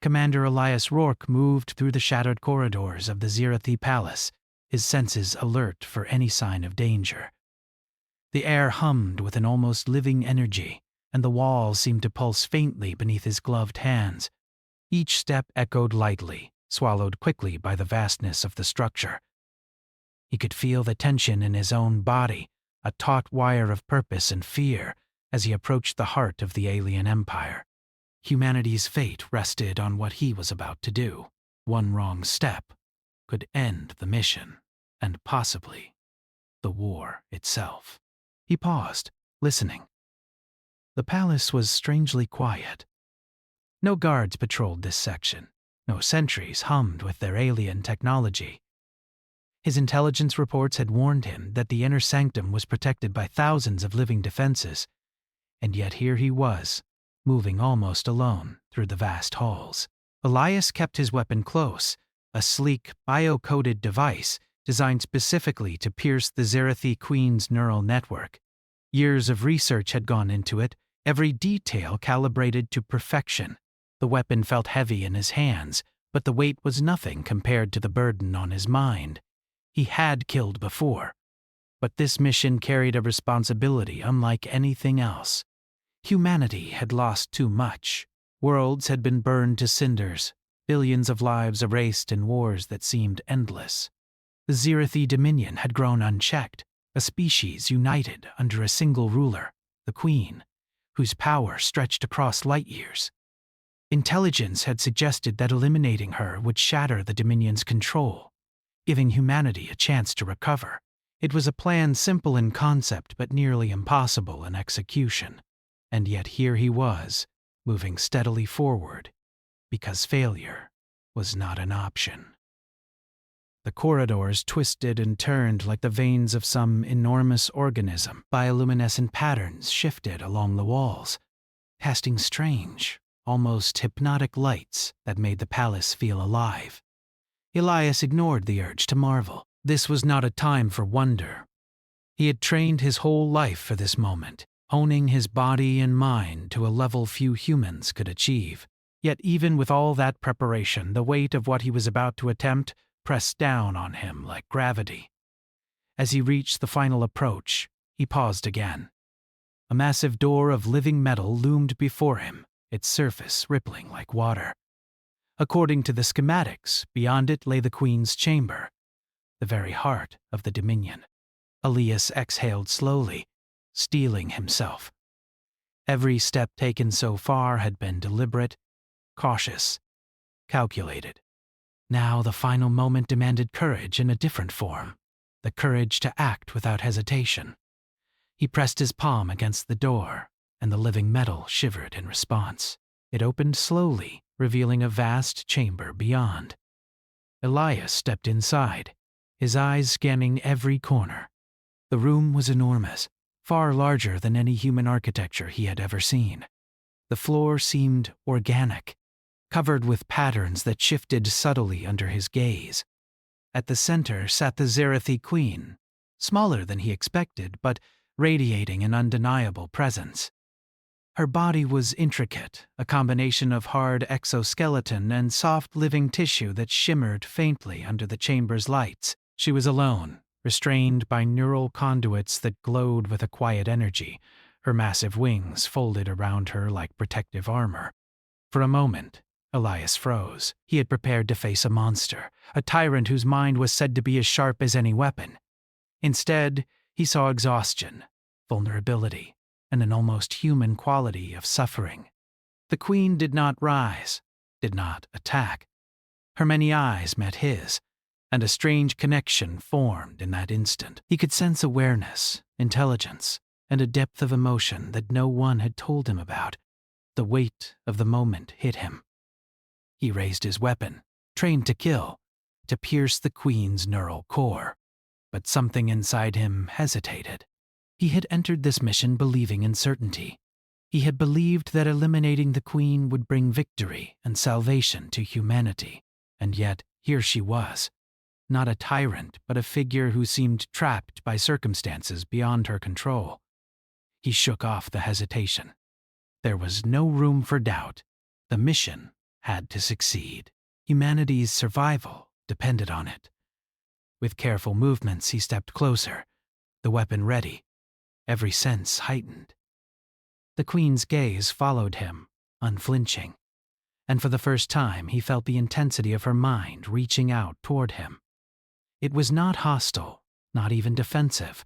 Commander Elias Rourke moved through the shattered corridors of the Zirathi Palace, his senses alert for any sign of danger. The air hummed with an almost living energy, and the walls seemed to pulse faintly beneath his gloved hands. Each step echoed lightly, swallowed quickly by the vastness of the structure. He could feel the tension in his own body, a taut wire of purpose and fear, as he approached the heart of the alien empire. Humanity's fate rested on what he was about to do. One wrong step could end the mission, and possibly the war itself. He paused, listening. The palace was strangely quiet. No guards patrolled this section. No sentries hummed with their alien technology. His intelligence reports had warned him that the inner sanctum was protected by thousands of living defenses, and yet here he was, moving almost alone through the vast halls. Elias kept his weapon close, a sleek, bio-coded device designed specifically to pierce the Zirathi Queen's neural network. Years of research had gone into it, every detail calibrated to perfection. The weapon felt heavy in his hands, but the weight was nothing compared to the burden on his mind. He had killed before, but this mission carried a responsibility unlike anything else. Humanity had lost too much. Worlds had been burned to cinders, billions of lives erased in wars that seemed endless. The Zirathi Dominion had grown unchecked, a species united under a single ruler, the Queen, whose power stretched across light years. Intelligence had suggested that eliminating her would shatter the Dominion's control, giving humanity a chance to recover. It was a plan simple in concept but nearly impossible in execution. And yet here he was, moving steadily forward, because failure was not an option. The corridors twisted and turned like the veins of some enormous organism. Bioluminescent patterns shifted along the walls, casting strange, almost hypnotic lights that made the palace feel alive. Elias ignored the urge to marvel. This was not a time for wonder. He had trained his whole life for this moment, honing his body and mind to a level few humans could achieve. Yet even with all that preparation, the weight of what he was about to attempt pressed down on him like gravity. As he reached the final approach, he paused again. A massive door of living metal loomed before him, its surface rippling like water. According to the schematics, beyond it lay the Queen's chamber, the very heart of the Dominion. Elias exhaled slowly, steeling himself. Every step taken so far had been deliberate, cautious, calculated. Now the final moment demanded courage in a different form, the courage to act without hesitation. He pressed his palm against the door, and the living metal shivered in response. It opened slowly, revealing a vast chamber beyond. Elias stepped inside, his eyes scanning every corner. The room was enormous, far larger than any human architecture he had ever seen. The floor seemed organic, covered with patterns that shifted subtly under his gaze. At the center sat the Zirathi Queen, smaller than he expected, but radiating an undeniable presence. Her body was intricate, a combination of hard exoskeleton and soft living tissue that shimmered faintly under the chamber's lights. She was alone, restrained by neural conduits that glowed with a quiet energy, her massive wings folded around her like protective armor. For a moment, Elias froze. He had prepared to face a monster, a tyrant whose mind was said to be as sharp as any weapon. Instead, he saw exhaustion, vulnerability, and an almost human quality of suffering. The Queen did not rise, did not attack. Her many eyes met his, and a strange connection formed in that instant. He could sense awareness, intelligence, and a depth of emotion that no one had told him about. The weight of the moment hit him. He raised his weapon, trained to kill, to pierce the Queen's neural core. But something inside him hesitated. He had entered this mission believing in certainty. He had believed that eliminating the Queen would bring victory and salvation to humanity. And yet, here she was. Not a tyrant, but a figure who seemed trapped by circumstances beyond her control. He shook off the hesitation. There was no room for doubt. The mission had to succeed. Humanity's survival depended on it. With careful movements, he stepped closer, the weapon ready, every sense heightened. The Queen's gaze followed him, unflinching, and for the first time he felt the intensity of her mind reaching out toward him. It was not hostile, not even defensive.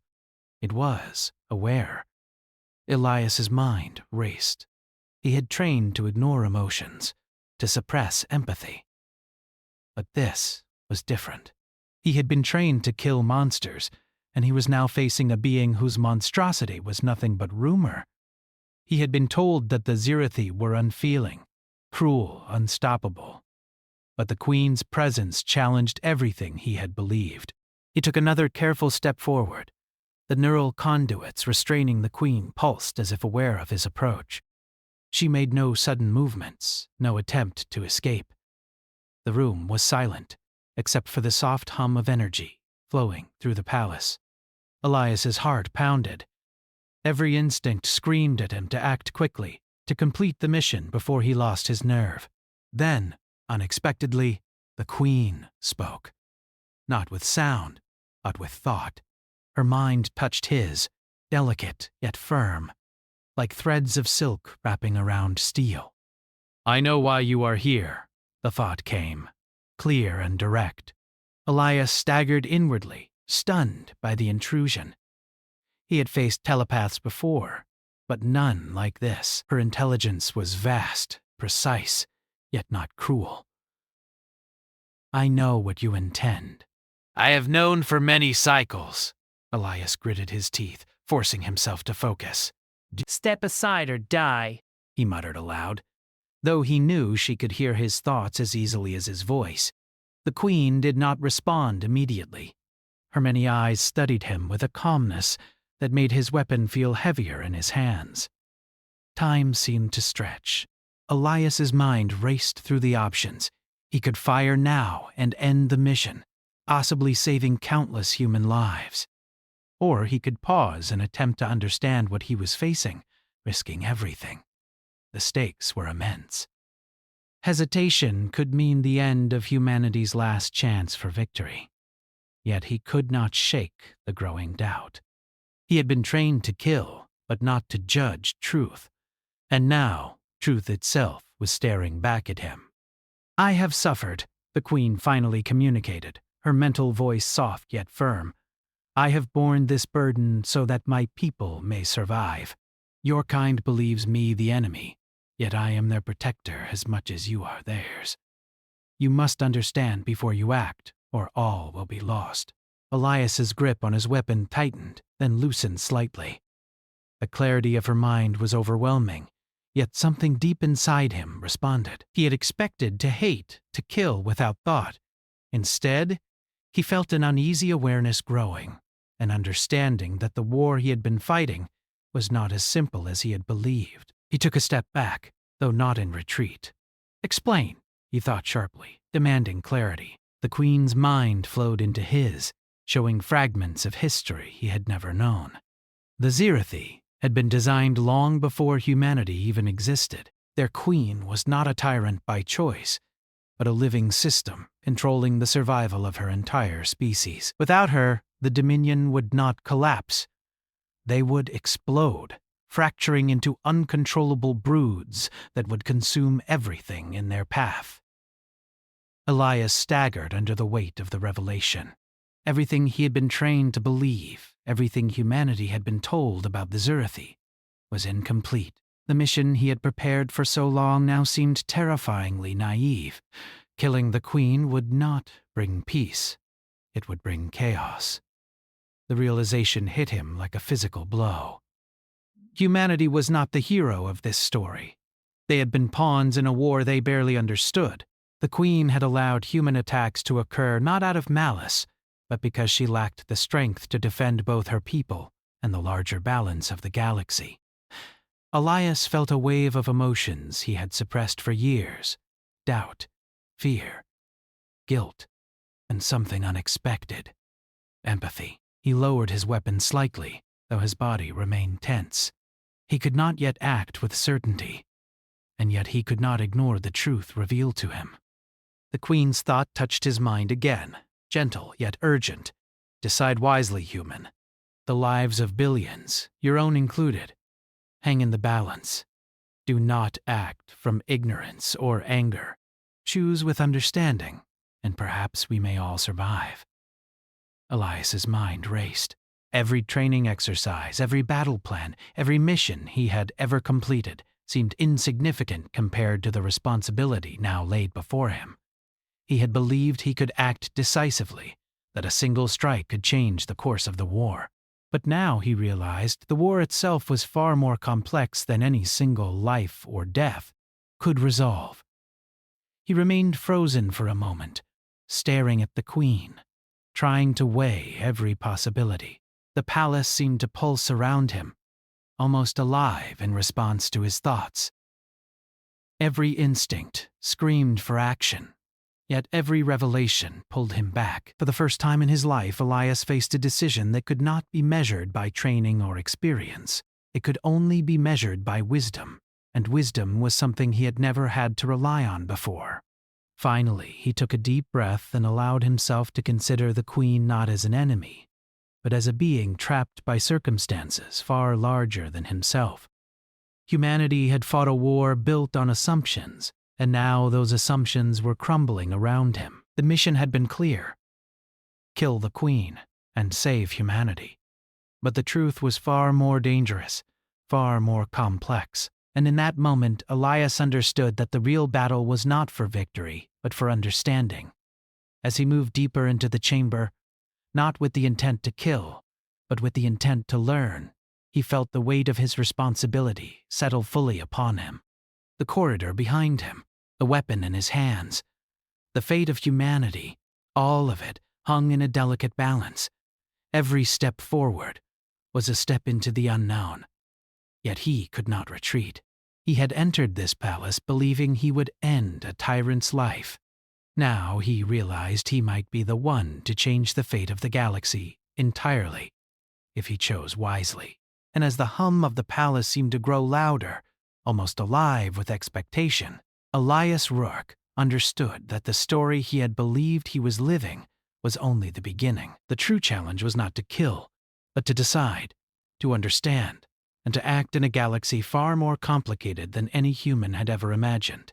It was aware. Elias's mind raced. He had trained to ignore emotions, to suppress empathy. But this was different. He had been trained to kill monsters, and he was now facing a being whose monstrosity was nothing but rumor. He had been told that the Zirathi were unfeeling, cruel, unstoppable. But the Queen's presence challenged everything he had believed. He took another careful step forward. The neural conduits restraining the Queen pulsed as if aware of his approach. She made no sudden movements, no attempt to escape. The room was silent, except for the soft hum of energy flowing through the palace. Elias's heart pounded. Every instinct screamed at him to act quickly, to complete the mission before he lost his nerve. Then, unexpectedly, the Queen spoke. Not with sound, but with thought. Her mind touched his, delicate yet firm, like threads of silk wrapping around steel. "I know why you are here," the thought came, clear and direct. Elias staggered inwardly, stunned by the intrusion. He had faced telepaths before, but none like this. Her intelligence was vast, precise, yet not cruel. "I know what you intend." "I have known for many cycles." Elias gritted his teeth, forcing himself to focus. "Step aside or die," he muttered aloud. Though he knew she could hear his thoughts as easily as his voice, the Queen did not respond immediately. Her many eyes studied him with a calmness that made his weapon feel heavier in his hands. Time seemed to stretch. Elias's mind raced through the options. He could fire now and end the mission, possibly saving countless human lives. Or he could pause and attempt to understand what he was facing, risking everything. The stakes were immense. Hesitation could mean the end of humanity's last chance for victory. Yet he could not shake the growing doubt. He had been trained to kill, but not to judge truth. And now, truth itself was staring back at him. "I have suffered," the Queen finally communicated, her mental voice soft yet firm. "I have borne this burden so that my people may survive. Your kind believes me the enemy, yet I am their protector as much as you are theirs. You must understand before you act, or all will be lost." Elias's grip on his weapon tightened, then loosened slightly. The clarity of her mind was overwhelming, yet something deep inside him responded. He had expected to hate, to kill without thought. Instead, he felt an uneasy awareness growing, an understanding that the war he had been fighting was not as simple as he had believed. He took a step back, though not in retreat. "Explain," he thought sharply, demanding clarity. The Queen's mind flowed into his, showing fragments of history he had never known. The Zirathi had been designed long before humanity even existed. Their queen was not a tyrant by choice, but a living system controlling the survival of her entire species. Without her, the Dominion would not collapse. They would explode, fracturing into uncontrollable broods that would consume everything in their path. Elias staggered under the weight of the revelation. Everything he had been trained to believe, everything humanity had been told about the Zirathi, was incomplete. The mission he had prepared for so long now seemed terrifyingly naive. Killing the Queen would not bring peace. It would bring chaos. The realization hit him like a physical blow. Humanity was not the hero of this story. They had been pawns in a war they barely understood. The Queen had allowed human attacks to occur not out of malice, but because she lacked the strength to defend both her people and the larger balance of the galaxy. Elias felt a wave of emotions he had suppressed for years: doubt, fear, guilt, and something unexpected: empathy. He lowered his weapon slightly, though his body remained tense. He could not yet act with certainty. and yet he could not ignore the truth revealed to him. The Queen's thought touched his mind again, gentle yet urgent. Decide wisely, human. The lives of billions, your own included, hang in the balance. Do not act from ignorance or anger. Choose with understanding, and perhaps we may all survive. Elias's mind raced. Every training exercise, every battle plan, every mission he had ever completed seemed insignificant compared to the responsibility now laid before him. He had believed he could act decisively, that a single strike could change the course of the war. But now he realized the war itself was far more complex than any single life or death could resolve. He remained frozen for a moment, staring at the Queen, trying to weigh every possibility. The palace seemed to pulse around him, almost alive in response to his thoughts. Every instinct screamed for action, yet every revelation pulled him back. For the first time in his life, Elias faced a decision that could not be measured by training or experience. It could only be measured by wisdom, and wisdom was something he had never had to rely on before. Finally, he took a deep breath and allowed himself to consider the Queen not as an enemy, but as a being trapped by circumstances far larger than himself. Humanity had fought a war built on assumptions, and now those assumptions were crumbling around him. The mission had been clear: kill the Queen and save humanity. But the truth was far more dangerous, far more complex. And in that moment, Elias understood that the real battle was not for victory, but for understanding. As he moved deeper into the chamber, not with the intent to kill, but with the intent to learn, he felt the weight of his responsibility settle fully upon him. The corridor behind him, the weapon in his hands, the fate of humanity, all of it hung in a delicate balance. Every step forward was a step into the unknown. Yet he could not retreat. He had entered this palace believing he would end a tyrant's life. Now he realized he might be the one to change the fate of the galaxy entirely, if he chose wisely. And as the hum of the palace seemed to grow louder, almost alive with expectation, Elias Rourke understood that the story he had believed he was living was only the beginning. The true challenge was not to kill, but to decide, to understand, and to act in a galaxy far more complicated than any human had ever imagined.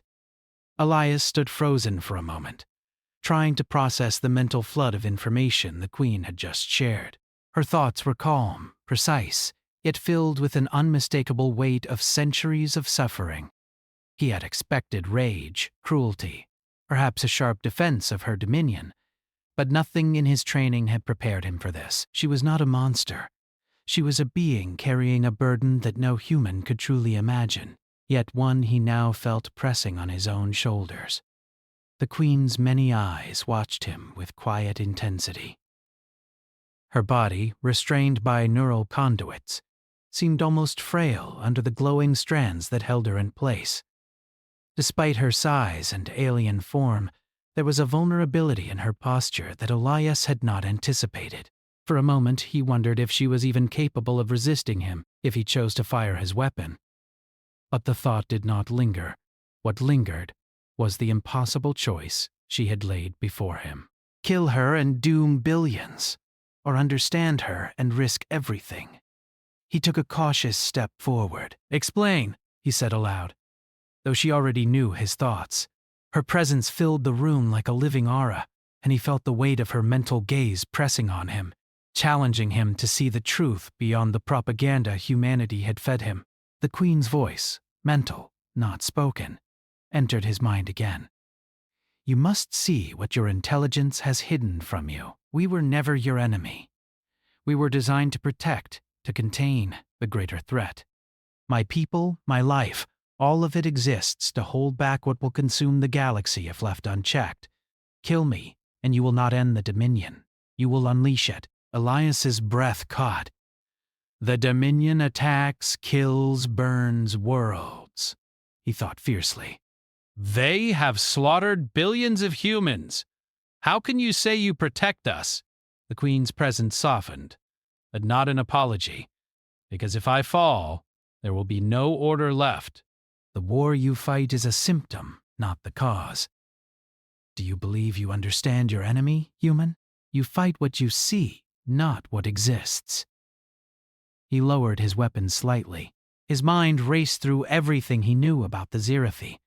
Elias stood frozen for a moment, trying to process the mental flood of information the Queen had just shared. Her thoughts were calm, precise, yet filled with an unmistakable weight of centuries of suffering. He had expected rage, cruelty, perhaps a sharp defense of her dominion, but nothing in his training had prepared him for this. She was not a monster. She was a being carrying a burden that no human could truly imagine, yet one he now felt pressing on his own shoulders. The Queen's many eyes watched him with quiet intensity. Her body, restrained by neural conduits, seemed almost frail under the glowing strands that held her in place. Despite her size and alien form, there was a vulnerability in her posture that Elias had not anticipated. For a moment, he wondered if she was even capable of resisting him if he chose to fire his weapon. But the thought did not linger. What lingered was the impossible choice she had laid before him. Kill her and doom billions, or understand her and risk everything. He took a cautious step forward. "Explain," he said aloud, though she already knew his thoughts. Her presence filled the room like a living aura, and he felt the weight of her mental gaze pressing on him, challenging him to see the truth beyond the propaganda humanity had fed him. The Queen's voice, mental, not spoken, entered his mind again. "You must see what your intelligence has hidden from you. We were never your enemy. We were designed to protect, to contain the greater threat. My people, my life, all of it exists to hold back what will consume the galaxy if left unchecked. Kill me, and you will not end the Dominion. You will unleash it." Elias's breath caught. "The Dominion attacks, kills, burns worlds," he thought fiercely. "They have slaughtered billions of humans. How can you say you protect us?" The Queen's presence softened, but not an apology, because if I fall, there will be no order left. The war you fight is a symptom, not the cause. Do you believe you understand your enemy, human? You fight what you see, not what exists. He lowered his weapon slightly. His mind raced through everything he knew about the Scifi.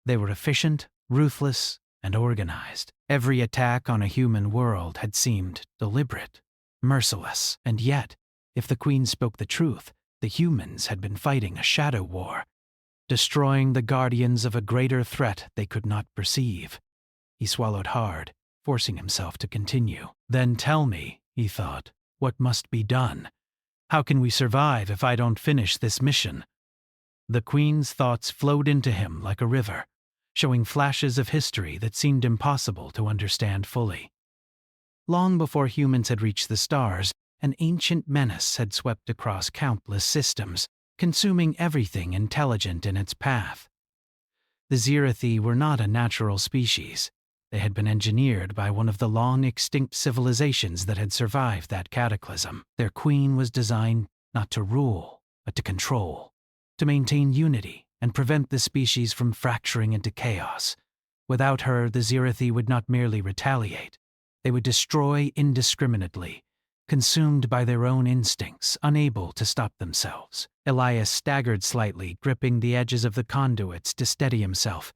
They were efficient, ruthless, and organized. Every attack on a human world had seemed deliberate, merciless, and yet, if the Queen spoke the truth, the humans had been fighting a shadow war, destroying the guardians of a greater threat they could not perceive. He swallowed hard, forcing himself to continue. Then tell me, he thought, what must be done? How can we survive if I don't finish this mission? The Queen's thoughts flowed into him like a river, showing flashes of history that seemed impossible to understand fully. Long before humans had reached the stars, an ancient menace had swept across countless systems, consuming everything intelligent in its path. The Scifi were not a natural species. They had been engineered by one of the long-extinct civilizations that had survived that cataclysm. Their queen was designed not to rule, but to control, to maintain unity and prevent the species from fracturing into chaos. Without her, the Scifi would not merely retaliate. They would destroy indiscriminately, consumed by their own instincts, unable to stop themselves. Elias staggered slightly, gripping the edges of the conduits to steady himself.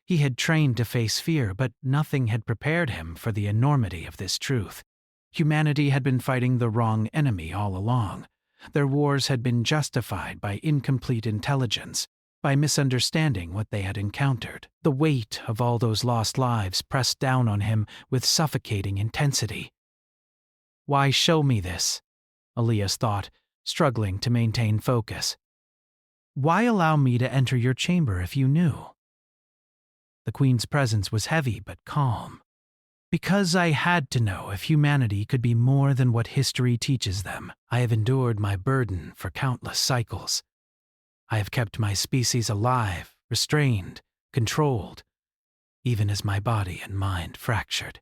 He had trained to face fear, but nothing had prepared him for the enormity of this truth. Humanity had been fighting the wrong enemy all along. Their wars had been justified by incomplete intelligence, by misunderstanding what they had encountered. The weight of all those lost lives pressed down on him with suffocating intensity. Why show me this? Elias thought, struggling to maintain focus. Why allow me to enter your chamber if you knew? The Queen's presence was heavy but calm. Because I had to know if humanity could be more than what history teaches them. I have endured my burden for countless cycles. I have kept my species alive, restrained, controlled, even as my body and mind fractured.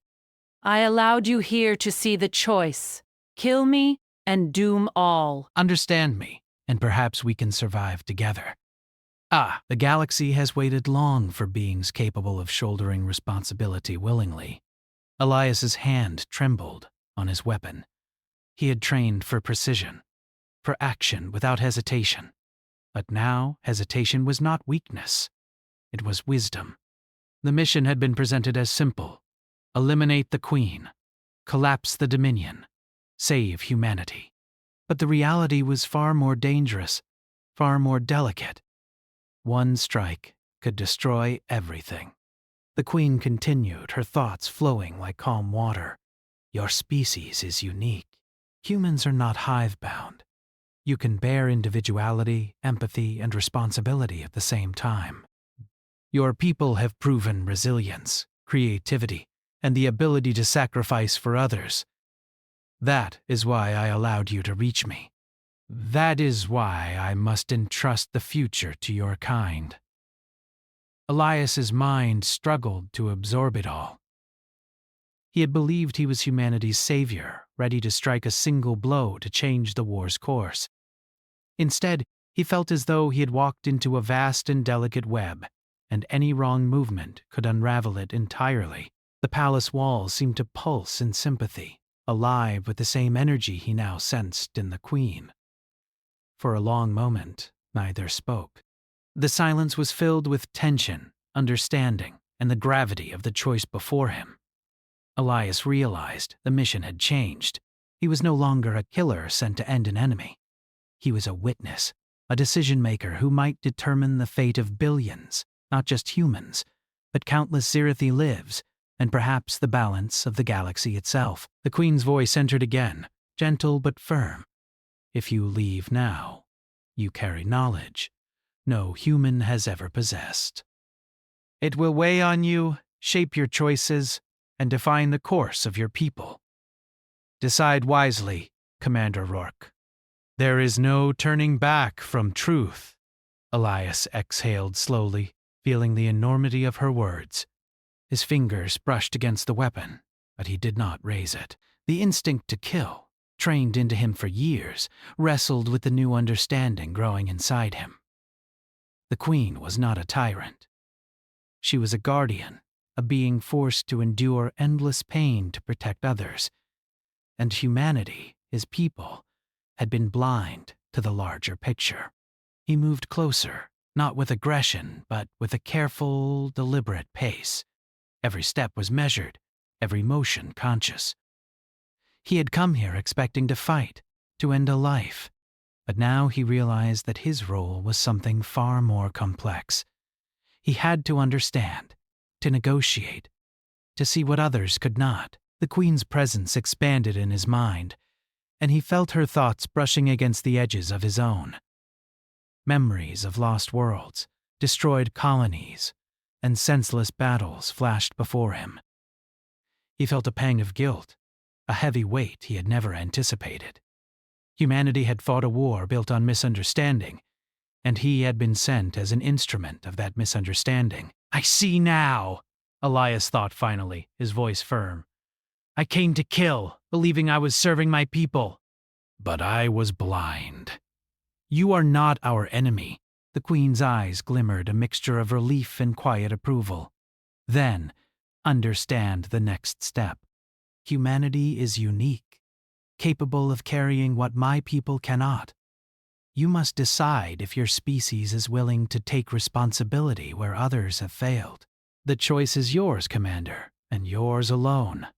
I allowed you here to see the choice. Kill me and doom all. Understand me, and perhaps we can survive together. The galaxy has waited long for beings capable of shouldering responsibility willingly. Elias's hand trembled on his weapon. He had trained for precision, for action without hesitation. But now hesitation was not weakness. It was wisdom. The mission had been presented as simple: eliminate the Queen, collapse the Dominion, save humanity. But the reality was far more dangerous, far more delicate. One strike could destroy everything. The Queen continued, her thoughts flowing like calm water. Your species is unique. Humans are not hive-bound. You can bear individuality, empathy, and responsibility at the same time. Your people have proven resilience, creativity, and the ability to sacrifice for others. That is why I allowed you to reach me. That is why I must entrust the future to your kind. Elias's mind struggled to absorb it all. He had believed he was humanity's savior, ready to strike a single blow to change the war's course. Instead, he felt as though he had walked into a vast and delicate web, and any wrong movement could unravel it entirely. The palace walls seemed to pulse in sympathy, alive with the same energy he now sensed in the Queen. For a long moment, neither spoke. The silence was filled with tension, understanding, and the gravity of the choice before him. Elias realized the mission had changed. He was no longer a killer sent to end an enemy. He was a witness, a decision-maker who might determine the fate of billions, not just humans, but countless Scifi lives, and perhaps the balance of the galaxy itself. The Queen's voice entered again, gentle but firm. If you leave now, you carry knowledge no human has ever possessed. It will weigh on you, shape your choices, and define the course of your people. Decide wisely, Commander Rourke. There is no turning back from truth. Elias exhaled slowly, feeling the enormity of her words. His fingers brushed against the weapon, but he did not raise it. The instinct to kill, trained into him for years, wrestled with the new understanding growing inside him. The Queen was not a tyrant. She was a guardian, a being forced to endure endless pain to protect others. And humanity, his people, had been blind to the larger picture. He moved closer, not with aggression, but with a careful, deliberate pace. Every step was measured, every motion conscious. He had come here expecting to fight, to end a life, but now he realized that his role was something far more complex. He had to understand, to negotiate, to see what others could not. The Queen's presence expanded in his mind, and he felt her thoughts brushing against the edges of his own. Memories of lost worlds, destroyed colonies, and senseless battles flashed before him. He felt a pang of guilt, a heavy weight he had never anticipated. Humanity had fought a war built on misunderstanding, and he had been sent as an instrument of that misunderstanding. "I see now," Elias thought finally, his voice firm. "I came to kill, believing I was serving my people. But I was blind. You are not our enemy." The Queen's eyes glimmered a mixture of relief and quiet approval. "Then, understand the next step. Humanity is unique, capable of carrying what my people cannot. You must decide if your species is willing to take responsibility where others have failed. The choice is yours, Commander, and yours alone."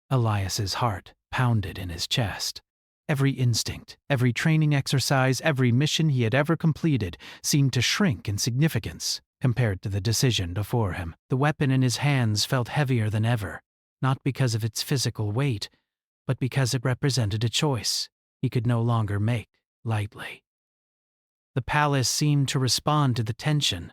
Elias's heart pounded in his chest. Every instinct, every training exercise, every mission he had ever completed seemed to shrink in significance compared to the decision before him. The weapon in his hands felt heavier than ever, not because of its physical weight, but because it represented a choice he could no longer make lightly. The palace seemed to respond to the tension,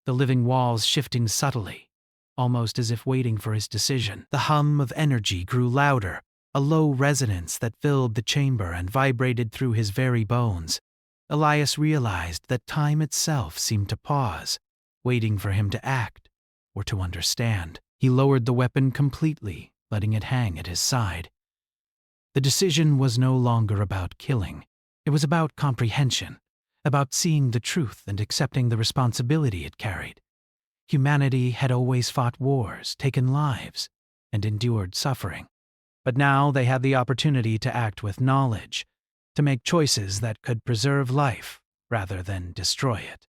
the living walls shifting subtly, almost as if waiting for his decision. The hum of energy grew louder, a low resonance that filled the chamber and vibrated through his very bones. Elias realized that time itself seemed to pause, waiting for him to act or to understand. He lowered the weapon completely, letting it hang at his side. The decision was no longer about killing. It was about comprehension, about seeing the truth and accepting the responsibility it carried. Humanity had always fought wars, taken lives, and endured suffering. But now they had the opportunity to act with knowledge, to make choices that could preserve life rather than destroy it.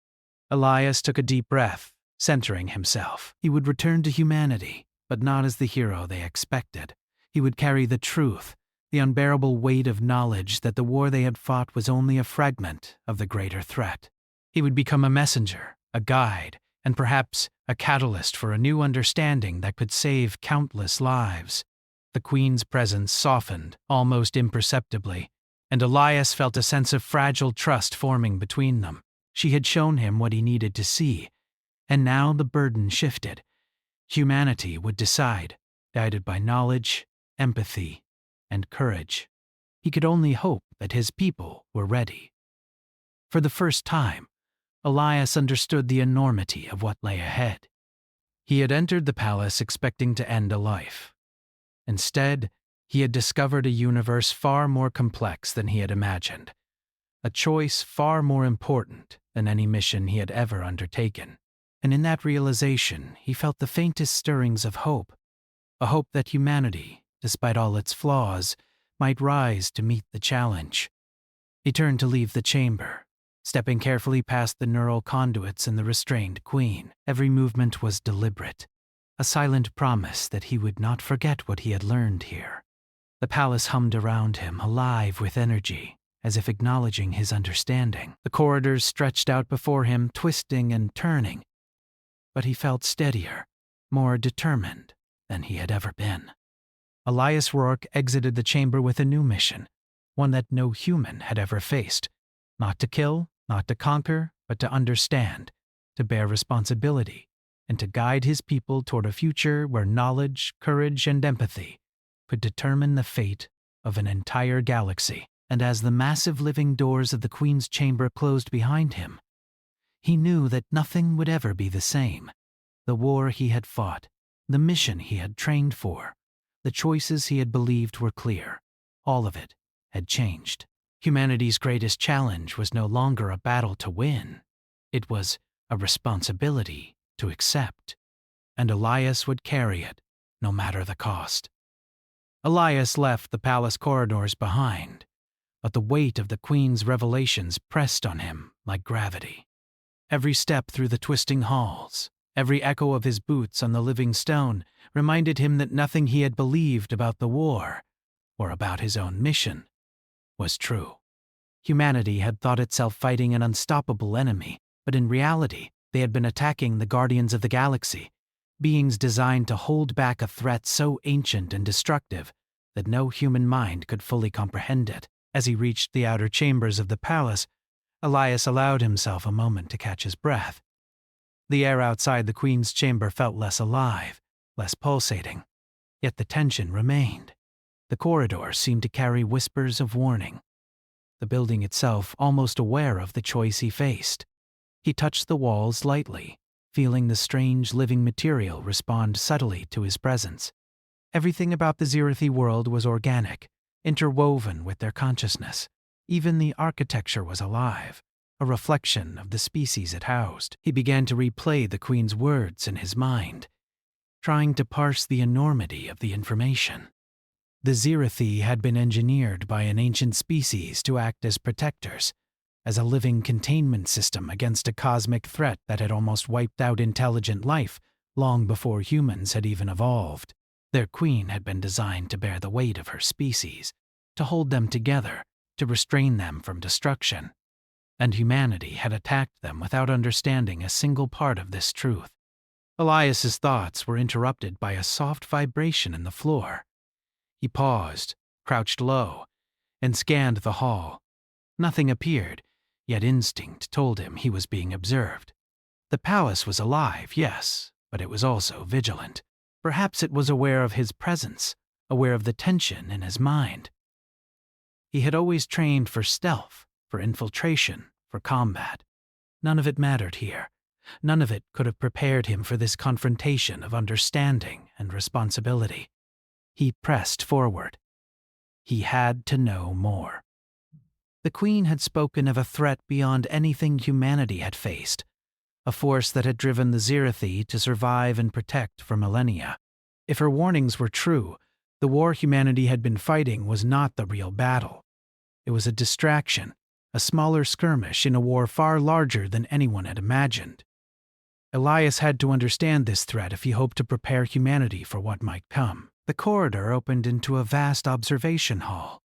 Elias took a deep breath, centering himself. He would return to humanity, but not as the hero they expected. He would carry the truth, the unbearable weight of knowledge that the war they had fought was only a fragment of the greater threat. He would become a messenger, a guide, and perhaps a catalyst for a new understanding that could save countless lives. The Queen's presence softened, almost imperceptibly, and Elias felt a sense of fragile trust forming between them. She had shown him what he needed to see, and now the burden shifted. Humanity would decide, guided by knowledge, empathy, and courage. He could only hope that his people were ready. For the first time, Elias understood the enormity of what lay ahead. He had entered the palace expecting to end a life. Instead, he had discovered a universe far more complex than he had imagined, a choice far more important than any mission he had ever undertaken. And in that realization, he felt the faintest stirrings of hope, a hope that humanity, despite all its flaws, might rise to meet the challenge. He turned to leave the chamber, stepping carefully past the neural conduits and the restrained Queen. Every movement was deliberate, a silent promise that he would not forget what he had learned here. The palace hummed around him, alive with energy, as if acknowledging his understanding. The corridors stretched out before him, twisting and turning, but he felt steadier, more determined than he had ever been. Elias Rourke exited the chamber with a new mission, one that no human had ever faced. Not to kill, not to conquer, but to understand, to bear responsibility, and to guide his people toward a future where knowledge, courage, and empathy could determine the fate of an entire galaxy. And as the massive living doors of the Queen's chamber closed behind him, he knew that nothing would ever be the same. The war he had fought, the mission he had trained for, the choices he had believed were clear, all of it had changed. Humanity's greatest challenge was no longer a battle to win. It was a responsibility to accept, and Elias would carry it, no matter the cost. Elias left the palace corridors behind, but the weight of the Queen's revelations pressed on him like gravity. Every step through the twisting halls, every echo of his boots on the living stone reminded him that nothing he had believed about the war, or about his own mission, was true. Humanity had thought itself fighting an unstoppable enemy, but in reality, they had been attacking the Guardians of the Galaxy, beings designed to hold back a threat so ancient and destructive that no human mind could fully comprehend it. As he reached the outer chambers of the palace, Elias allowed himself a moment to catch his breath. The air outside the Queen's chamber felt less alive, less pulsating, yet the tension remained. The corridors seemed to carry whispers of warning. The building itself almost aware of the choice he faced. He touched the walls lightly, feeling the strange living material respond subtly to his presence. Everything about the Zirathi world was organic, interwoven with their consciousness. Even the architecture was alive, a reflection of the species it housed. He began to replay the Queen's words in his mind, trying to parse the enormity of the information. The Zirathi had been engineered by an ancient species to act as protectors, as a living containment system against a cosmic threat that had almost wiped out intelligent life long before humans had even evolved. Their queen had been designed to bear the weight of her species, to hold them together, to restrain them from destruction. And humanity had attacked them without understanding a single part of this truth. Elias's thoughts were interrupted by a soft vibration in the floor. He paused, crouched low, and scanned the hall. Nothing appeared, yet instinct told him he was being observed. The palace was alive, yes, but it was also vigilant. Perhaps it was aware of his presence, aware of the tension in his mind. He had always trained for stealth, for infiltration, for combat. None of it mattered here. None of it could have prepared him for this confrontation of understanding and responsibility. He pressed forward. He had to know more. The Queen had spoken of a threat beyond anything humanity had faced, a force that had driven the Zirathi to survive and protect for millennia. If her warnings were true, the war humanity had been fighting was not the real battle. It was a distraction, a smaller skirmish in a war far larger than anyone had imagined. Elias had to understand this threat if he hoped to prepare humanity for what might come. The corridor opened into a vast observation hall.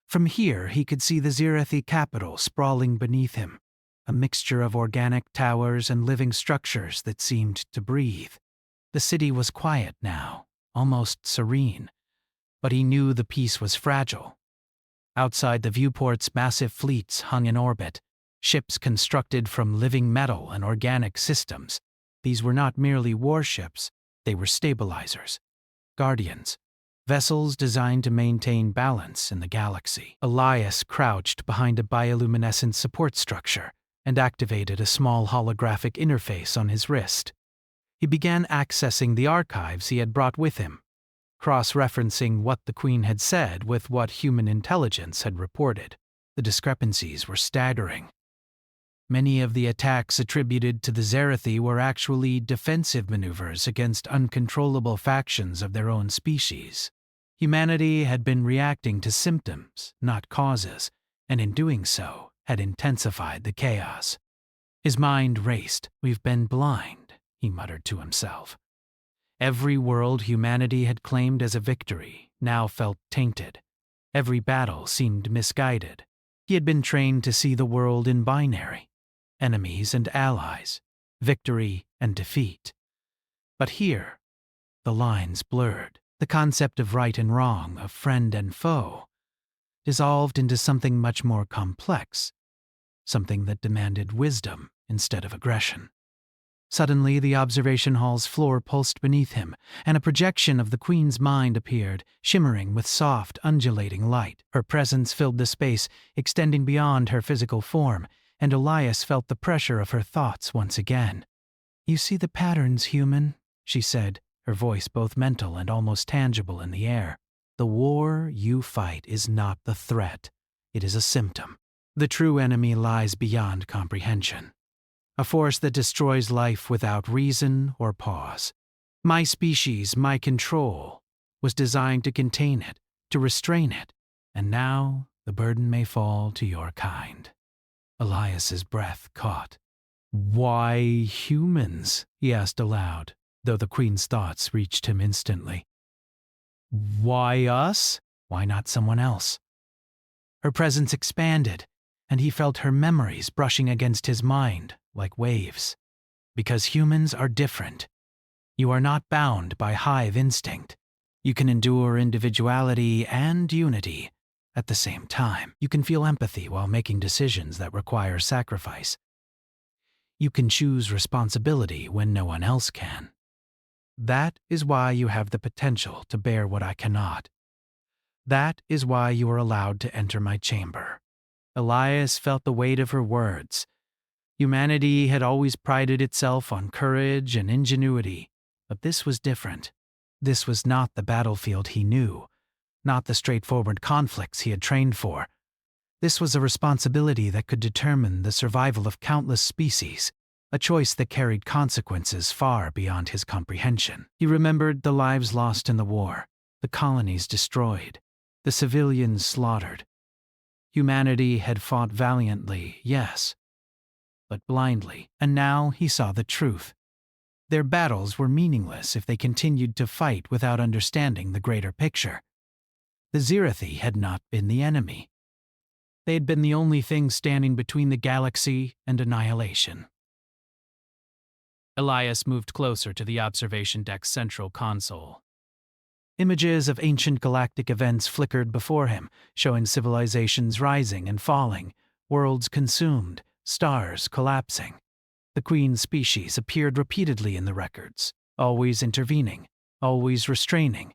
From here, he could see the Zirathi capital sprawling beneath him, a mixture of organic towers and living structures that seemed to breathe. The city was quiet now, almost serene, but he knew the peace was fragile. Outside the viewports, massive fleets hung in orbit, ships constructed from living metal and organic systems. These were not merely warships, they were stabilizers, guardians, vessels designed to maintain balance in the galaxy. Elias crouched behind a bioluminescent support structure and activated a small holographic interface on his wrist. He began accessing the archives he had brought with him, cross-referencing what the Queen had said with what human intelligence had reported. The discrepancies were staggering. Many of the attacks attributed to the Zirathi were actually defensive maneuvers against uncontrollable factions of their own species. Humanity had been reacting to symptoms, not causes, and in doing so, had intensified the chaos. His mind raced. "We've been blind," he muttered to himself. Every world humanity had claimed as a victory now felt tainted. Every battle seemed misguided. He had been trained to see the world in binary, enemies and allies, victory and defeat. But here, the lines blurred. The concept of right and wrong, of friend and foe, dissolved into something much more complex, something that demanded wisdom instead of aggression. Suddenly, the observation hall's floor pulsed beneath him, and a projection of the Queen's mind appeared, shimmering with soft, undulating light. Her presence filled the space, extending beyond her physical form, and Elias felt the pressure of her thoughts once again. "You see the patterns, human," she said, her voice both mental and almost tangible in the air. "The war you fight is not the threat. It is a symptom. The true enemy lies beyond comprehension. a force that destroys life without reason or pause. My species, my control, was designed to contain it, to restrain it, and now the burden may fall to your kind. Elias's breath caught. Why humans? He asked aloud, though the Queen's thoughts reached him instantly. Why us? Why not someone else? Her presence expanded, and he felt her memories brushing against his mind like waves. Because humans are different. You are not bound by hive instinct. You can endure individuality and unity at the same time. You can feel empathy while making decisions that require sacrifice. You can choose responsibility when no one else can. That is why you have the potential to bear what I cannot. That is why you are allowed to enter my chamber. Elias felt the weight of her words. Humanity had always prided itself on courage and ingenuity, but this was different. This was not the battlefield he knew, not the straightforward conflicts he had trained for. This was a responsibility that could determine the survival of countless species, a choice that carried consequences far beyond his comprehension. He remembered the lives lost in the war, the colonies destroyed, the civilians slaughtered. Humanity had fought valiantly, yes, but blindly, and now he saw the truth. Their battles were meaningless if they continued to fight without understanding the greater picture. The Zirathi had not been the enemy. They had been the only thing standing between the galaxy and annihilation. Elias moved closer to the observation deck's central console. Images of ancient galactic events flickered before him, showing civilizations rising and falling, worlds consumed, stars collapsing. The Queen's species appeared repeatedly in the records, always intervening, always restraining,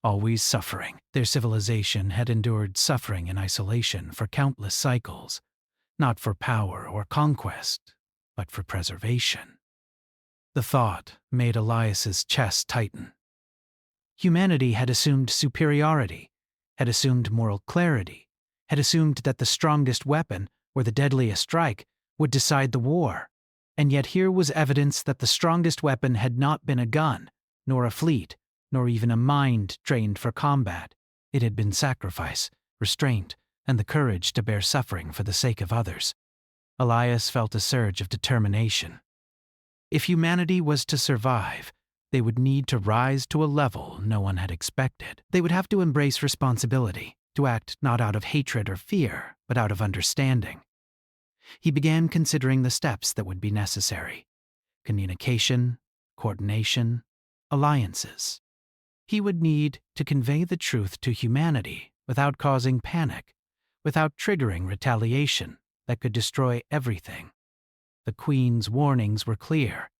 always suffering. Their civilization had endured suffering and isolation for countless cycles, not for power or conquest, but for preservation. The thought made Elias's chest tighten. Humanity had assumed superiority, had assumed moral clarity, had assumed that the strongest weapon, or the deadliest strike, would decide the war. And yet here was evidence that the strongest weapon had not been a gun, nor a fleet, nor even a mind trained for combat. It had been sacrifice, restraint, and the courage to bear suffering for the sake of others. Elias felt a surge of determination. If humanity was to survive, they would need to rise to a level no one had expected. They would have to embrace responsibility, to act not out of hatred or fear, but out of understanding. He began considering the steps that would be necessary: communication, coordination, alliances. He would need to convey the truth to humanity without causing panic, without triggering retaliation that could destroy everything. The Queen's warnings were clear.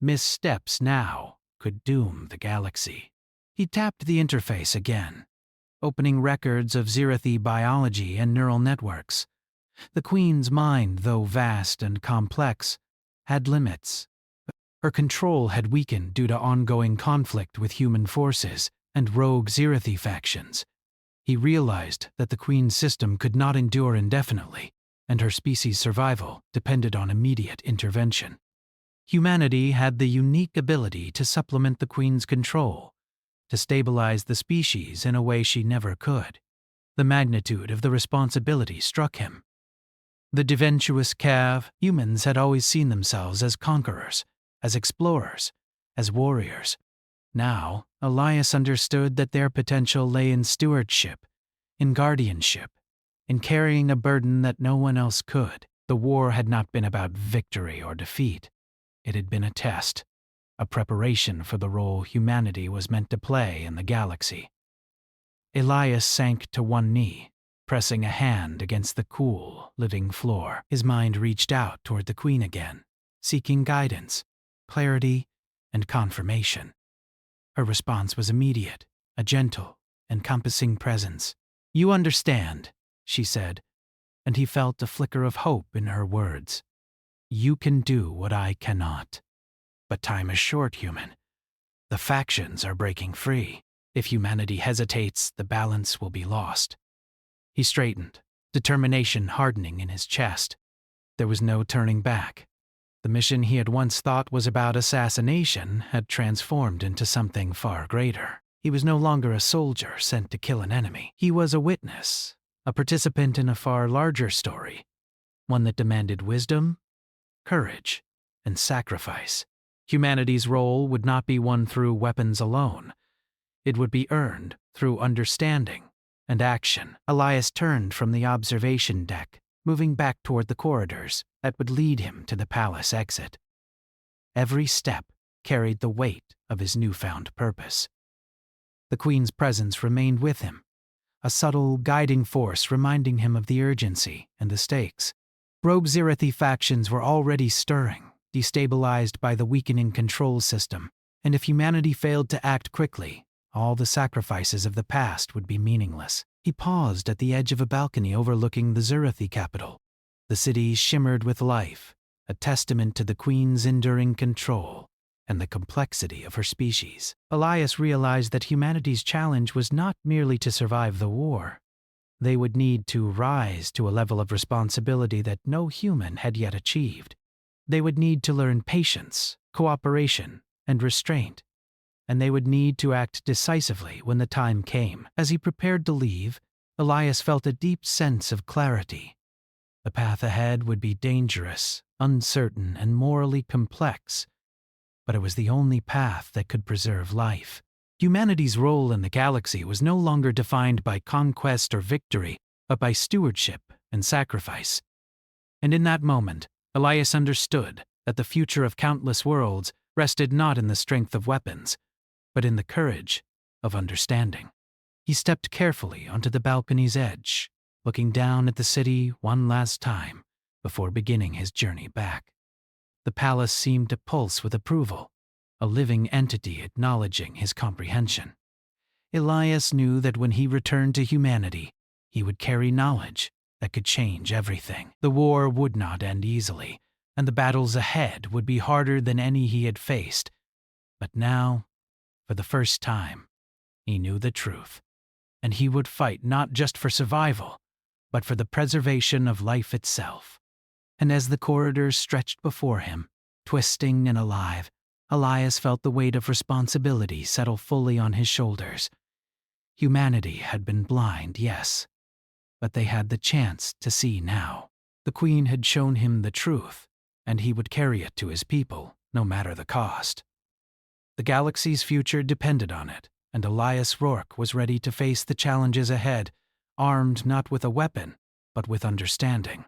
Missteps now could doom the galaxy. He tapped the interface again, opening records of Zirathi biology and neural networks. The Queen's mind, though vast and complex, had limits. Her control had weakened due to ongoing conflict with human forces and rogue Zirathi factions. He realized that the Queen's system could not endure indefinitely, and her species' survival depended on immediate intervention. Humanity had the unique ability to supplement the Queen's control, to stabilize the species in a way she never could. The magnitude of the responsibility struck him. The Deventuous Cav, humans had always seen themselves as conquerors, as explorers, as warriors. Now, Elias understood that their potential lay in stewardship, in guardianship, in carrying a burden that no one else could. The war had not been about victory or defeat. It had been a test, a preparation for the role humanity was meant to play in the galaxy. Elias sank to one knee, pressing a hand against the cool, living floor. His mind reached out toward the Queen again, seeking guidance, clarity, and confirmation. Her response was immediate, a gentle, encompassing presence. "You understand," she said, and he felt a flicker of hope in her words. "You can do what I cannot. But time is short, human. The factions are breaking free. If humanity hesitates, the balance will be lost." He straightened, determination hardening in his chest. There was no turning back. The mission he had once thought was about assassination had transformed into something far greater. He was no longer a soldier sent to kill an enemy. He was a witness, a participant in a far larger story, one that demanded wisdom, courage, and sacrifice. Humanity's role would not be won through weapons alone. It would be earned through understanding and action. Elias turned from the observation deck, moving back toward the corridors that would lead him to the palace exit. Every step carried the weight of his newfound purpose. The Queen's presence remained with him, a subtle guiding force reminding him of the urgency and the stakes. Rogue Zirathi factions were already stirring, destabilized by the weakening control system, and if humanity failed to act quickly, all the sacrifices of the past would be meaningless. He paused at the edge of a balcony overlooking the Zirathi capital. The city shimmered with life, a testament to the Queen's enduring control and the complexity of her species. Elias realized that humanity's challenge was not merely to survive the war. They would need to rise to a level of responsibility that no human had yet achieved. They would need to learn patience, cooperation, and restraint. And they would need to act decisively when the time came. As he prepared to leave, Elias felt a deep sense of clarity. The path ahead would be dangerous, uncertain, and morally complex, but it was the only path that could preserve life. Humanity's role in the galaxy was no longer defined by conquest or victory, but by stewardship and sacrifice. And in that moment, Elias understood that the future of countless worlds rested not in the strength of weapons, but in the courage of understanding. He stepped carefully onto the balcony's edge, looking down at the city one last time before beginning his journey back. The palace seemed to pulse with approval, a living entity acknowledging his comprehension. Elias knew that when he returned to humanity, he would carry knowledge that could change everything. The war would not end easily, and the battles ahead would be harder than any he had faced. But now, for the first time, he knew the truth, and he would fight not just for survival, but for the preservation of life itself. And as the corridors stretched before him, twisting and alive, Elias felt the weight of responsibility settle fully on his shoulders. Humanity had been blind, yes, but they had the chance to see now. The Queen had shown him the truth, and he would carry it to his people, no matter the cost. The galaxy's future depended on it, and Elias Rourke was ready to face the challenges ahead, armed not with a weapon, but with understanding.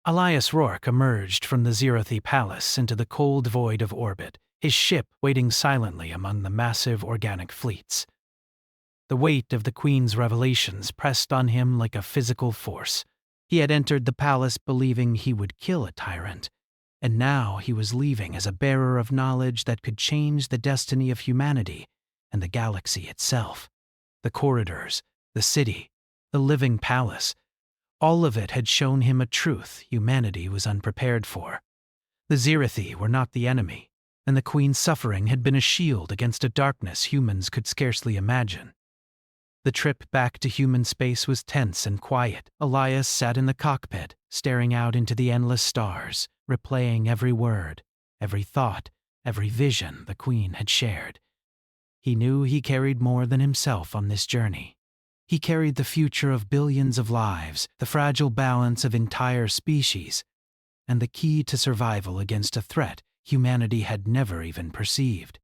Elias Rourke emerged from the Zirathi palace into the cold void of orbit, his ship waiting silently among the massive organic fleets. The weight of the Queen's revelations pressed on him like a physical force. He had entered the palace believing he would kill a tyrant, and now he was leaving as a bearer of knowledge that could change the destiny of humanity and the galaxy itself. The corridors, the city, the living palace, all of it had shown him a truth humanity was unprepared for. The Zirathi were not the enemy, and the Queen's suffering had been a shield against a darkness humans could scarcely imagine. The trip back to human space was tense and quiet. Elias sat in the cockpit, staring out into the endless stars, replaying every word, every thought, every vision the Queen had shared. He knew he carried more than himself on this journey. He carried the future of billions of lives, the fragile balance of entire species, and the key to survival against a threat humanity had never even perceived.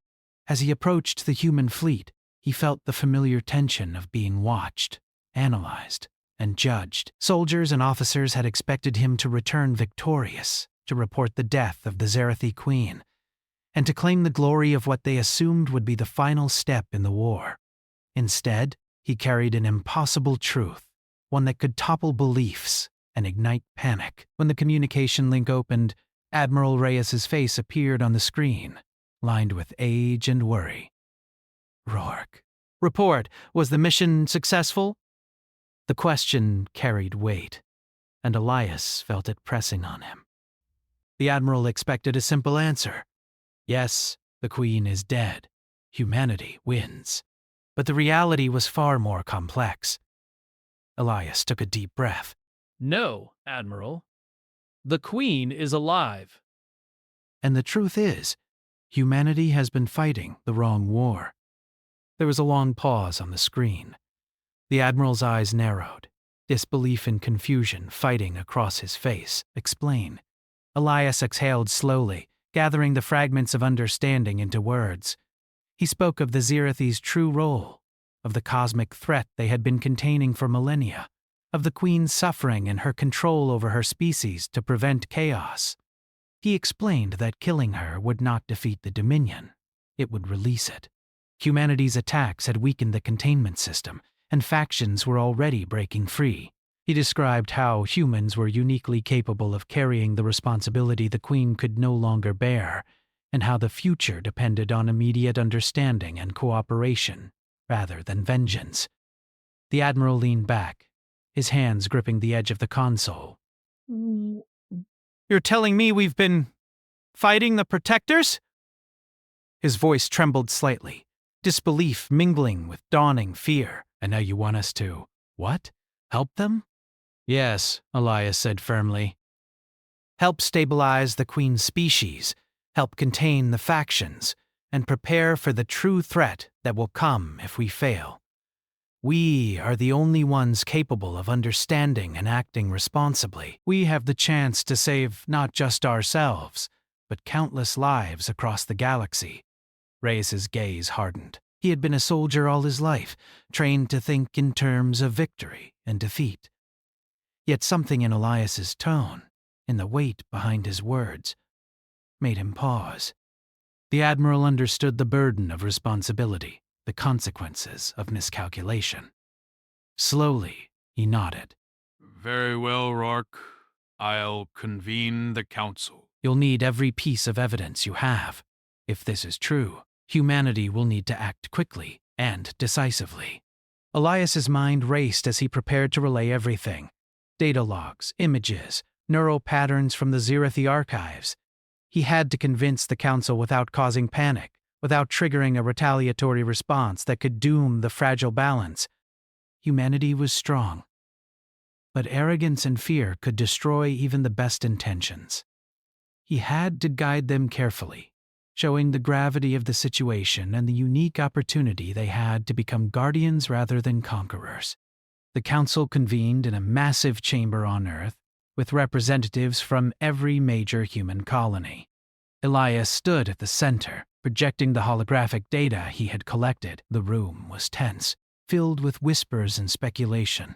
As he approached the human fleet, he felt the familiar tension of being watched, analyzed, and judged. Soldiers and officers had expected him to return victorious, to report the death of the Zirathi Queen, and to claim the glory of what they assumed would be the final step in the war. Instead, he carried an impossible truth, one that could topple beliefs and ignite panic. When the communication link opened, Admiral Reyes's face appeared on the screen, lined with age and worry. Rourke. Report, was the mission successful? The question carried weight, and Elias felt it pressing on him. The Admiral expected a simple answer. Yes, the Queen is dead. Humanity wins. But the reality was far more complex. Elias took a deep breath. No, Admiral. The Queen is alive. And the truth is, humanity has been fighting the wrong war. There was a long pause on the screen. The Admiral's eyes narrowed, disbelief and confusion fighting across his face. Explain. Elias exhaled slowly, gathering the fragments of understanding into words. He spoke of the Zirathi's true role, of the cosmic threat they had been containing for millennia, of the Queen's suffering and her control over her species to prevent chaos. He explained that killing her would not defeat the Dominion. It would release it. Humanity's attacks had weakened the containment system, and factions were already breaking free. He described how humans were uniquely capable of carrying the responsibility the Queen could no longer bear, and how the future depended on immediate understanding and cooperation, rather than vengeance. The Admiral leaned back, his hands gripping the edge of the console. "You're telling me we've been fighting the Protectors?" His voice trembled slightly, disbelief mingling with dawning fear. "And now you want us to, what? Help them?" "Yes," Elias said firmly. "Help stabilize the Queen's species, help contain the factions, and prepare for the true threat that will come if we fail. We are the only ones capable of understanding and acting responsibly. We have the chance to save not just ourselves, but countless lives across the galaxy." Reyes's gaze hardened. He had been a soldier all his life, trained to think in terms of victory and defeat. Yet something in Elias's tone, in the weight behind his words, made him pause. The Admiral understood the burden of responsibility, the consequences of miscalculation. Slowly, he nodded. "Very well, Rourke. I'll convene the council." "You'll need every piece of evidence you have. If this is true, humanity will need to act quickly and decisively." Elias's mind raced as he prepared to relay everything. Data logs, images, neural patterns from the Zirathi archives. He had to convince the council without causing panic, without triggering a retaliatory response that could doom the fragile balance. Humanity was strong, but arrogance and fear could destroy even the best intentions. He had to guide them carefully, showing the gravity of the situation and the unique opportunity they had to become guardians rather than conquerors. The council convened in a massive chamber on Earth, with representatives from every major human colony. Elias stood at the center, projecting the holographic data he had collected. The room was tense, filled with whispers and speculation.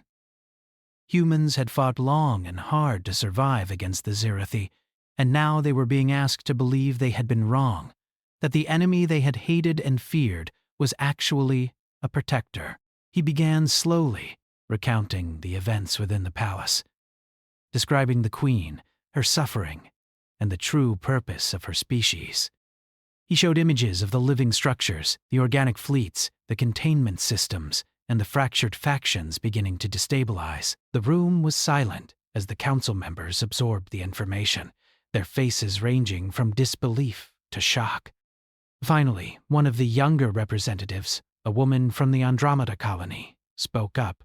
Humans had fought long and hard to survive against the Zirathi, and now they were being asked to believe they had been wrong, that the enemy they had hated and feared was actually a protector. He began slowly, recounting the events within the palace, describing the Queen, her suffering, and the true purpose of her species. He showed images of the living structures, the organic fleets, the containment systems, and the fractured factions beginning to destabilize. The room was silent as the council members absorbed the information, their faces ranging from disbelief to shock. Finally, one of the younger representatives, a woman from the Andromeda colony, spoke up.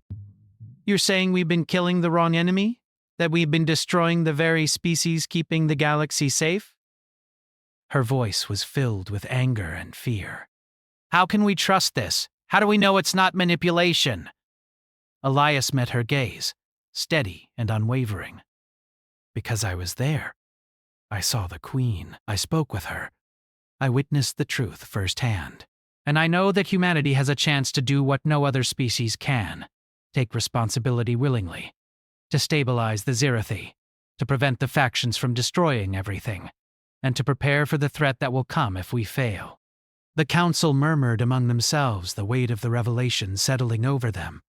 "You're saying we've been killing the wrong enemy? That we've been destroying the very species keeping the galaxy safe?" Her voice was filled with anger and fear. "How can we trust this? How do we know it's not manipulation?" Elias met her gaze, steady and unwavering. "Because I was there. I saw the Queen. I spoke with her. I witnessed the truth firsthand. And I know that humanity has a chance to do what no other species can, take responsibility willingly, to stabilize the Zirathi, to prevent the factions from destroying everything, and to prepare for the threat that will come if we fail." The council murmured among themselves, the weight of the revelation settling over them.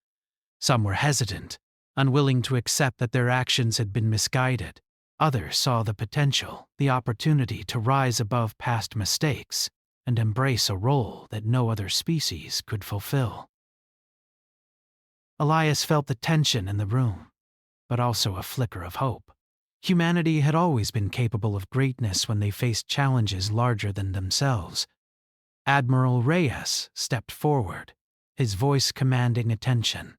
Some were hesitant, unwilling to accept that their actions had been misguided. Others saw the potential, the opportunity to rise above past mistakes and embrace a role that no other species could fulfill. Elias felt the tension in the room, but also a flicker of hope. Humanity had always been capable of greatness when they faced challenges larger than themselves. Admiral Reyes stepped forward, his voice commanding attention.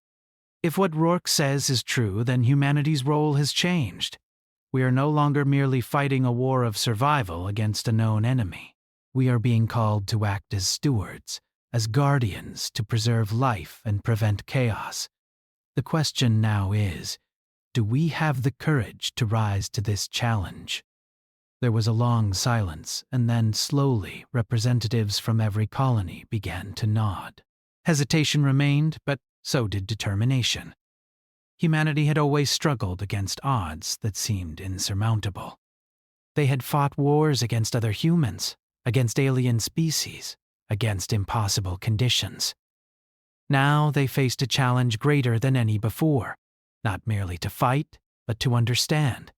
"If what Rourke says is true, then humanity's role has changed. We are no longer merely fighting a war of survival against a known enemy. We are being called to act as stewards, as guardians to preserve life and prevent chaos. The question now is, do we have the courage to rise to this challenge? There was a long silence, and then slowly representatives from every colony began to nod. Hesitation remained, but so did determination. Humanity had always struggled against odds that seemed insurmountable. They had fought wars against other humans, against alien species, against impossible conditions. Now they faced a challenge greater than any before, not merely to fight, but to understand,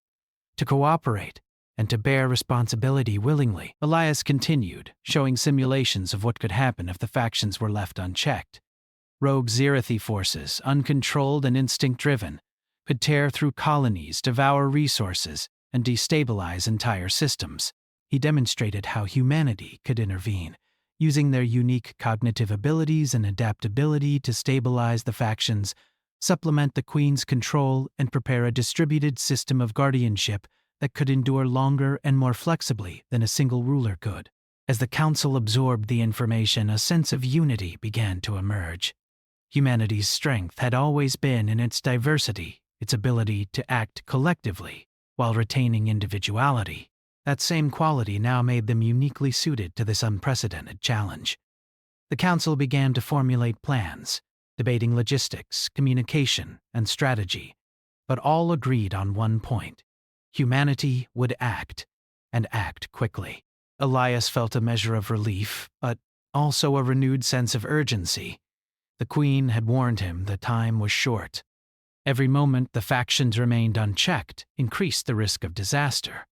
to cooperate, and to bear responsibility willingly. Elias continued, showing simulations of what could happen if the factions were left unchecked. Rogue Zirathi forces, uncontrolled and instinct-driven, could tear through colonies, devour resources, and destabilize entire systems. He demonstrated how humanity could intervene, using their unique cognitive abilities and adaptability to stabilize the factions, supplement the Queen's control, and prepare a distributed system of guardianship that could endure longer and more flexibly than a single ruler could. As the Council absorbed the information, a sense of unity began to emerge. Humanity's strength had always been in its diversity, its ability to act collectively while retaining individuality. That same quality now made them uniquely suited to this unprecedented challenge. The Council began to formulate plans, debating logistics, communication, and strategy, but all agreed on one point. Humanity would act, and act quickly. Elias felt a measure of relief, but also a renewed sense of urgency. The Queen had warned him the time was short. Every moment the factions remained unchecked increased the risk of disaster.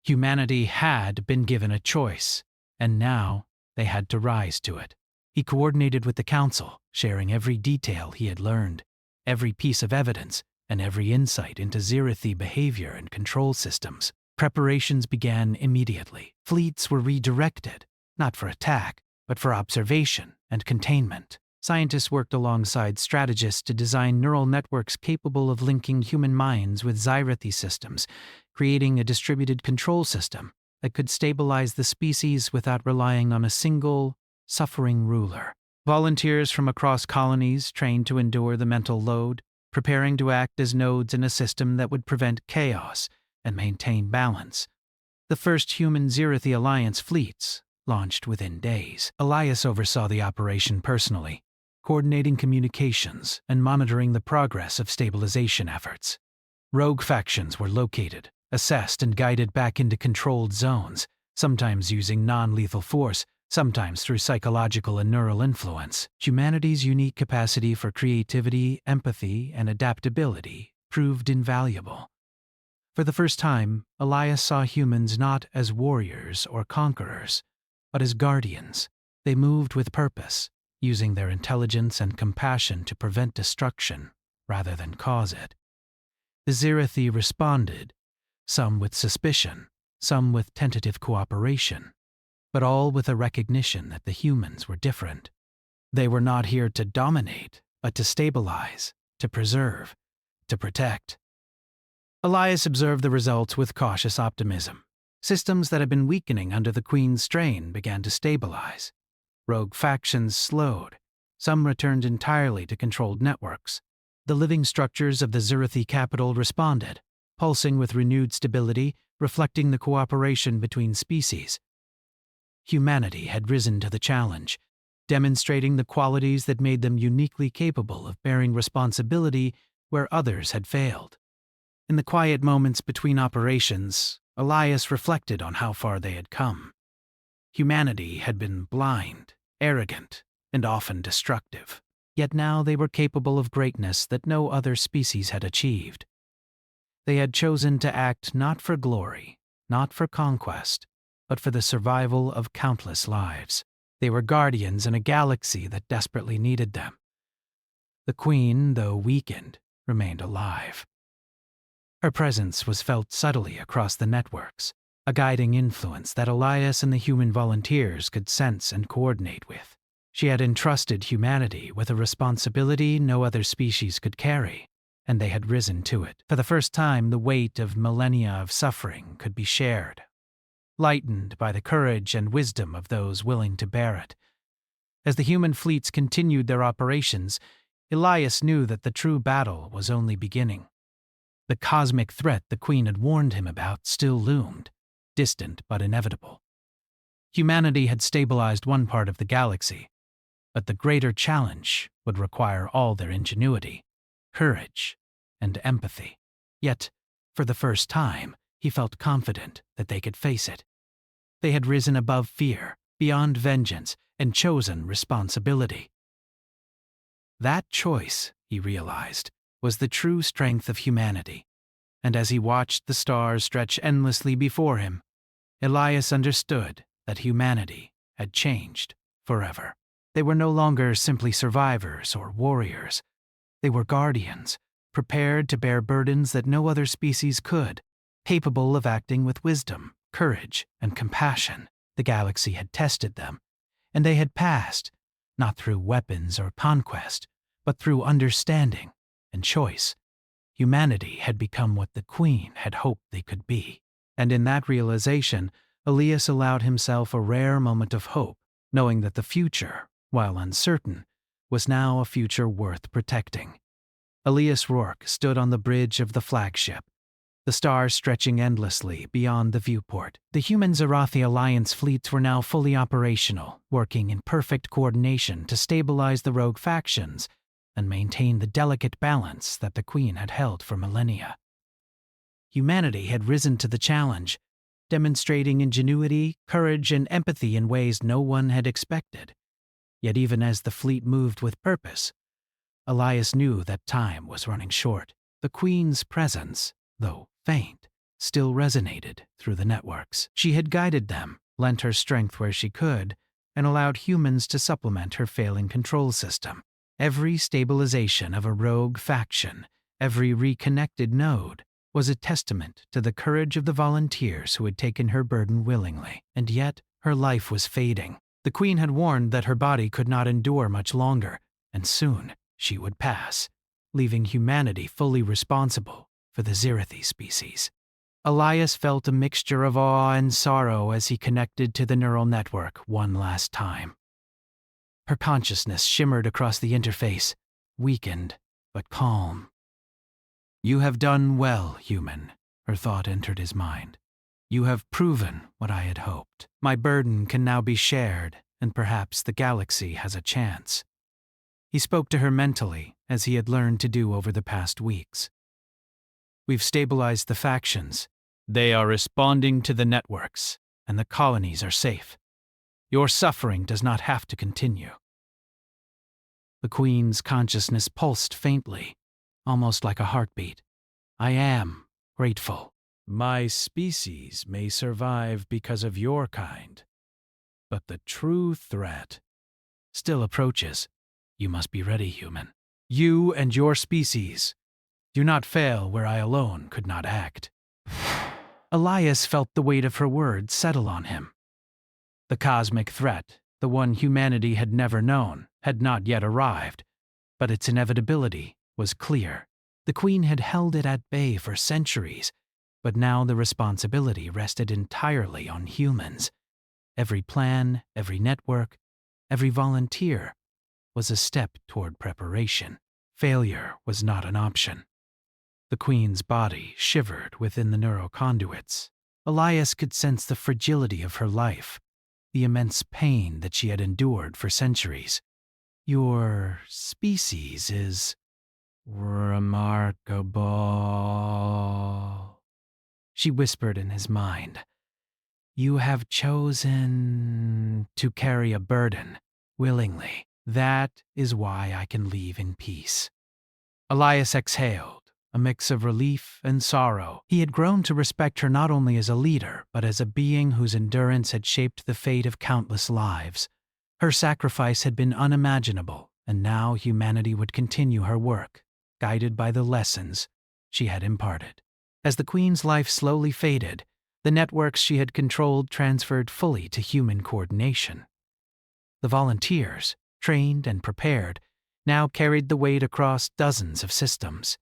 Humanity had been given a choice, and now they had to rise to it. He coordinated with the Council, sharing every detail he had learned, every piece of evidence, and every insight into Zirathi behavior and control systems. Preparations began immediately. Fleets were redirected, not for attack, but for observation and containment. Scientists worked alongside strategists to design neural networks capable of linking human minds with Zirathi systems, creating a distributed control system that could stabilize the species without relying on a single, suffering ruler. Volunteers from across colonies trained to endure the mental load, preparing to act as nodes in a system that would prevent chaos and maintain balance. The first human Zirathi Alliance fleets launched within days. Elias oversaw the operation personally, coordinating communications and monitoring the progress of stabilization efforts. Rogue factions were located, assessed, and guided back into controlled zones, sometimes using non-lethal force, sometimes through psychological and neural influence. Humanity's unique capacity for creativity, empathy, and adaptability proved invaluable. For the first time, Elias saw humans not as warriors or conquerors, but as guardians. They moved with purpose, using their intelligence and compassion to prevent destruction rather than cause it. The Zirathi responded, some with suspicion, some with tentative cooperation, but all with a recognition that the humans were different. They were not here to dominate, but to stabilize, to preserve, to protect. Elias observed the results with cautious optimism. Systems that had been weakening under the Queen's strain began to stabilize. Rogue factions slowed. Some returned entirely to controlled networks. The living structures of the Zirathi capital responded, pulsing with renewed stability, reflecting the cooperation between species. Humanity had risen to the challenge, demonstrating the qualities that made them uniquely capable of bearing responsibility where others had failed. In the quiet moments between operations, Elias reflected on how far they had come. Humanity had been blind, arrogant, and often destructive, yet now they were capable of greatness that no other species had achieved. They had chosen to act not for glory, not for conquest, but for the survival of countless lives. They were guardians in a galaxy that desperately needed them. The Queen, though weakened, remained alive. Her presence was felt subtly across the networks, a guiding influence that Elias and the human volunteers could sense and coordinate with. She had entrusted humanity with a responsibility no other species could carry, and they had risen to it. For the first time, the weight of millennia of suffering could be shared, lightened by the courage and wisdom of those willing to bear it. As the human fleets continued their operations, Elias knew that the true battle was only beginning. The cosmic threat the Queen had warned him about still loomed, distant but inevitable. Humanity had stabilized one part of the galaxy, but the greater challenge would require all their ingenuity, courage, and empathy. Yet, for the first time, he felt confident that they could face it. They had risen above fear, beyond vengeance, and chosen responsibility. That choice, he realized, was the true strength of humanity, and as he watched the stars stretch endlessly before him, Elias understood that humanity had changed forever. They were no longer simply survivors or warriors. They were guardians, prepared to bear burdens that no other species could, capable of acting with wisdom, courage, and compassion. The galaxy had tested them, and they had passed, not through weapons or conquest, but through understanding and choice. Humanity had become what the Queen had hoped they could be. And in that realization, Elias allowed himself a rare moment of hope, knowing that the future, while uncertain, was now a future worth protecting. Elias Rourke stood on the bridge of the flagship, the stars stretching endlessly beyond the viewport. The human Zarathi Alliance fleets were now fully operational, working in perfect coordination to stabilize the rogue factions and maintain the delicate balance that the Queen had held for millennia. Humanity had risen to the challenge, demonstrating ingenuity, courage, and empathy in ways no one had expected. Yet even as the fleet moved with purpose, Elias knew that time was running short. The Queen's presence, though faint, still resonated through the networks. She had guided them, lent her strength where she could, and allowed humans to supplement her failing control system. Every stabilization of a rogue faction, every reconnected node, was a testament to the courage of the volunteers who had taken her burden willingly. And yet, her life was fading. The Queen had warned that her body could not endure much longer, and soon she would pass, leaving humanity fully responsible for the Zirathi species. Elias felt a mixture of awe and sorrow as he connected to the neural network one last time. Her consciousness shimmered across the interface, weakened but calm. "You have done well, human," her thought entered his mind. "You have proven what I had hoped. My burden can now be shared, and perhaps the galaxy has a chance." He spoke to her mentally, as he had learned to do over the past weeks. "We've stabilized the factions. They are responding to the networks, and the colonies are safe. Your suffering does not have to continue." The Queen's consciousness pulsed faintly, almost like a heartbeat. "I am grateful. My species may survive because of your kind, but the true threat still approaches. You must be ready, human. You and your species do not fail where I alone could not act." Elias felt the weight of her words settle on him. The cosmic threat, the one humanity had never known, had not yet arrived, but its inevitability was clear. The Queen had held it at bay for centuries, but now the responsibility rested entirely on humans. Every plan, every network, every volunteer was a step toward preparation. Failure was not an option. The Queen's body shivered within the neuroconduits. Elias could sense the fragility of her life, the immense pain that she had endured for centuries. "Your species is remarkable," she whispered in his mind. "You have chosen to carry a burden willingly. That is why I can leave in peace." Elias exhaled, a mix of relief and sorrow. He had grown to respect her not only as a leader, but as a being whose endurance had shaped the fate of countless lives. Her sacrifice had been unimaginable, and now humanity would continue her work, guided by the lessons she had imparted. As the Queen's life slowly faded, the networks she had controlled transferred fully to human coordination. The volunteers, trained and prepared, now carried the weight across dozens of systems.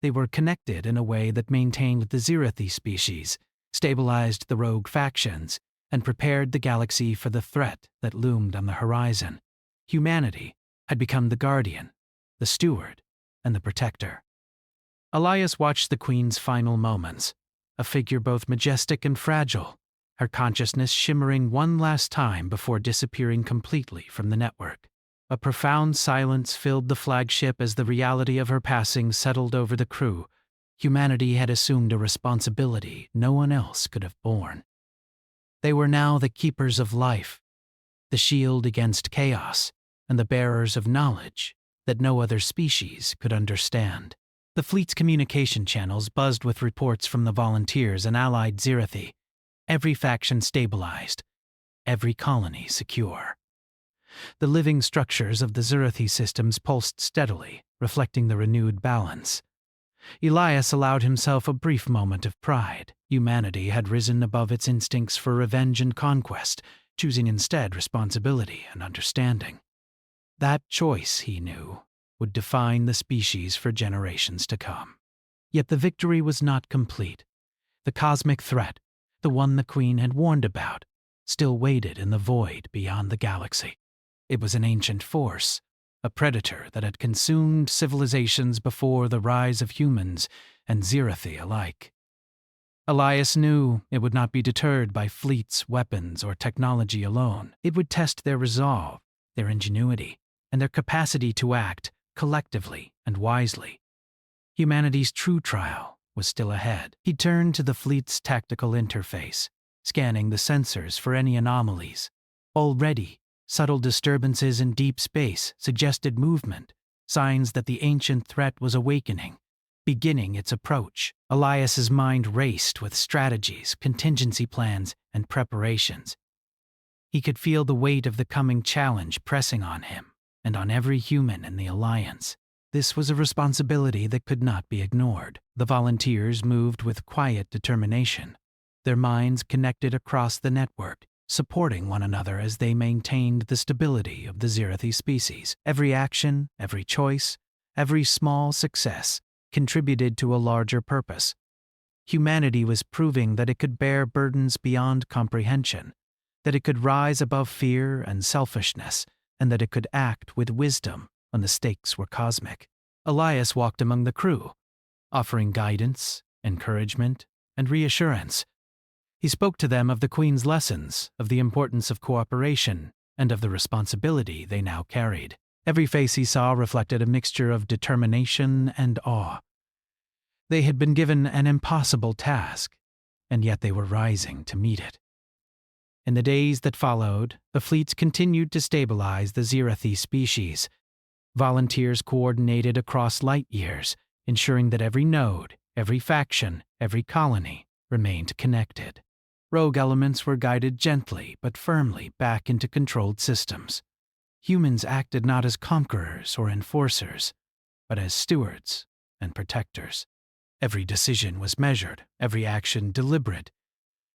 They were connected in a way that maintained the Zirathi species, stabilized the rogue factions, and prepared the galaxy for the threat that loomed on the horizon. Humanity had become the guardian, the steward, and the protector. Elias watched the Queen's final moments, a figure both majestic and fragile, her consciousness shimmering one last time before disappearing completely from the network. A profound silence filled the flagship as the reality of her passing settled over the crew. Humanity had assumed a responsibility no one else could have borne. They were now the keepers of life, the shield against chaos, and the bearers of knowledge that no other species could understand. The fleet's communication channels buzzed with reports from the volunteers and allied Zirathi. Every faction stabilized, every colony secure. The living structures of the Zirathi systems pulsed steadily, reflecting the renewed balance. Elias allowed himself a brief moment of pride. Humanity had risen above its instincts for revenge and conquest, choosing instead responsibility and understanding. That choice, he knew, would define the species for generations to come. Yet the victory was not complete. The cosmic threat, the one the Queen had warned about, still waited in the void beyond the galaxy. It was an ancient force, a predator that had consumed civilizations before the rise of humans and Zirathi alike. Elias knew it would not be deterred by fleets, weapons, or technology alone. It would test their resolve, their ingenuity, and their capacity to act collectively and wisely. Humanity's true trial was still ahead. He turned to the fleet's tactical interface, scanning the sensors for any anomalies. Already, subtle disturbances in deep space suggested movement, signs that the ancient threat was awakening, beginning its approach. Elias's mind raced with strategies, contingency plans, and preparations. He could feel the weight of the coming challenge pressing on him and on every human in the Alliance. This was a responsibility that could not be ignored. The volunteers moved with quiet determination, their minds connected across the network, supporting one another as they maintained the stability of the Zirathi species. Every action, every choice, every small success contributed to a larger purpose. Humanity was proving that it could bear burdens beyond comprehension, that it could rise above fear and selfishness, and that it could act with wisdom when the stakes were cosmic. Elias walked among the crew, offering guidance, encouragement, and reassurance. He spoke to them of the Queen's lessons, of the importance of cooperation, and of the responsibility they now carried. Every face he saw reflected a mixture of determination and awe. They had been given an impossible task, and yet they were rising to meet it. In the days that followed, the fleets continued to stabilize the Zirathi species. Volunteers coordinated across light years, ensuring that every node, every faction, every colony remained connected. Rogue elements were guided gently but firmly back into controlled systems. Humans acted not as conquerors or enforcers, but as stewards and protectors. Every decision was measured, every action deliberate,